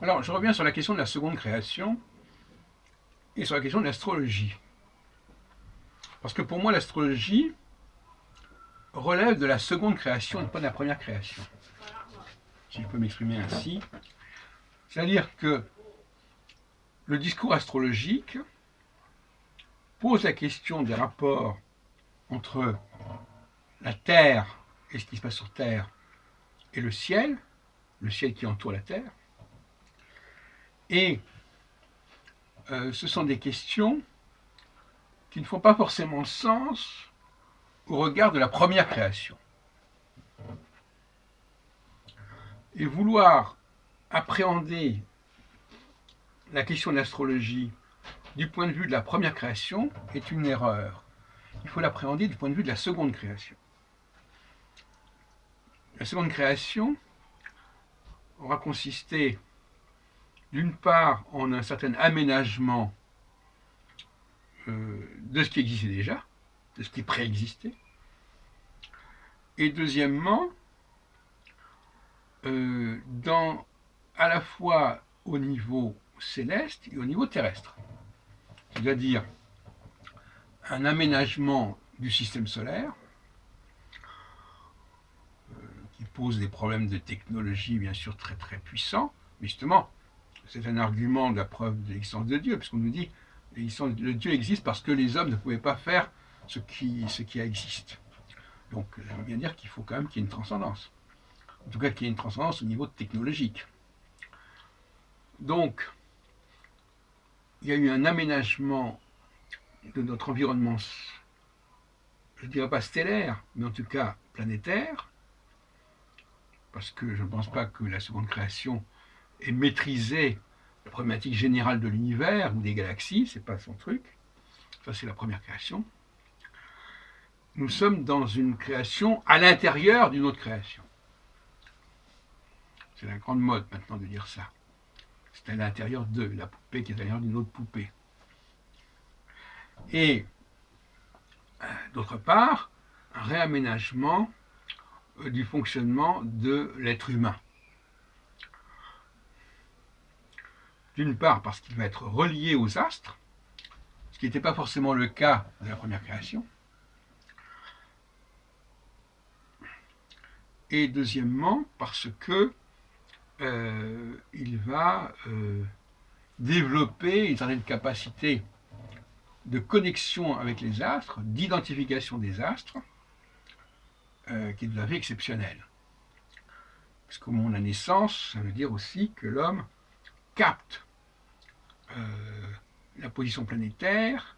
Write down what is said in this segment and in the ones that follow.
Alors, je reviens sur la question de la seconde création et sur la question de l'astrologie. Parce que pour moi, l'astrologie relève de la seconde création et pas de la première création. Si je peux m'exprimer ainsi. C'est-à-dire que le discours astrologique pose la question des rapports entre la Terre et ce qui se passe sur Terre et le ciel qui entoure la Terre. Et ce sont des questions qui ne font pas forcément sens au regard de la première création. Et vouloir appréhender la question de l'astrologie du point de vue de la première création est une erreur. Il faut l'appréhender du point de vue de la seconde création. La seconde création aura consisté d'une part en un certain aménagement de ce qui existait déjà, de ce qui préexistait, et deuxièmement, à la fois au niveau céleste et au niveau terrestre. C'est-à-dire un aménagement du système solaire qui pose des problèmes de technologie bien sûr très très puissants, mais justement c'est un argument de la preuve de l'existence de Dieu, puisqu'on nous dit que Dieu existe parce que les hommes ne pouvaient pas faire ce qui existe. Donc ça veut bien dire qu'il faut quand même qu'il y ait une transcendance. En tout cas qu'il y ait une transcendance au niveau technologique. Donc il y a eu un aménagement de notre environnement, je ne dirais pas stellaire, mais en tout cas planétaire, parce que je ne pense pas que la seconde création ait maîtrisé la problématique générale de l'univers ou des galaxies, c'est pas son truc. Ça, c'est la première création. Nous sommes dans une création à l'intérieur d'une autre création. C'est la grande mode maintenant de dire ça. C'est à l'intérieur de la poupée qui est à l'intérieur d'une autre poupée. Et d'autre part, un réaménagement du fonctionnement de l'être humain. D'une part parce qu'il va être relié aux astres, ce qui n'était pas forcément le cas de la première création. Et deuxièmement parce que il va développer une certaine capacité de connexion avec les astres, d'identification des astres, qui est tout à fait exceptionnelle. Parce qu'au moment de la naissance, ça veut dire aussi que l'homme capte la position planétaire,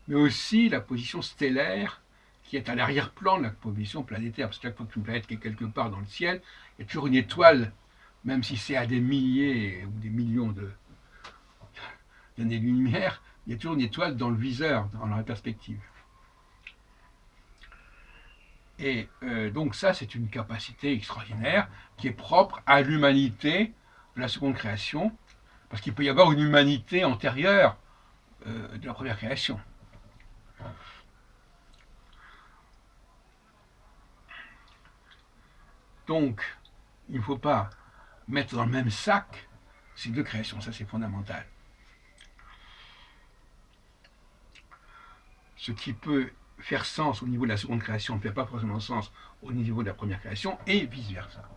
mais aussi la position stellaire qui est à l'arrière-plan de la position planétaire. Parce que chaque fois qu'une planète est quelque part dans le ciel, il y a toujours une étoile, même si c'est à des milliers ou des millions d'années-lumière, il y a toujours une étoile dans le viseur, dans la perspective. Et donc ça, c'est une capacité extraordinaire qui est propre à l'humanité de la seconde création, parce qu'il peut y avoir une humanité antérieure de la première création. Donc, il ne faut pas mettre dans le même sac ces deux créations, ça c'est fondamental. Ce qui peut faire sens au niveau de la seconde création ne fait pas forcément sens au niveau de la première création, et vice-versa.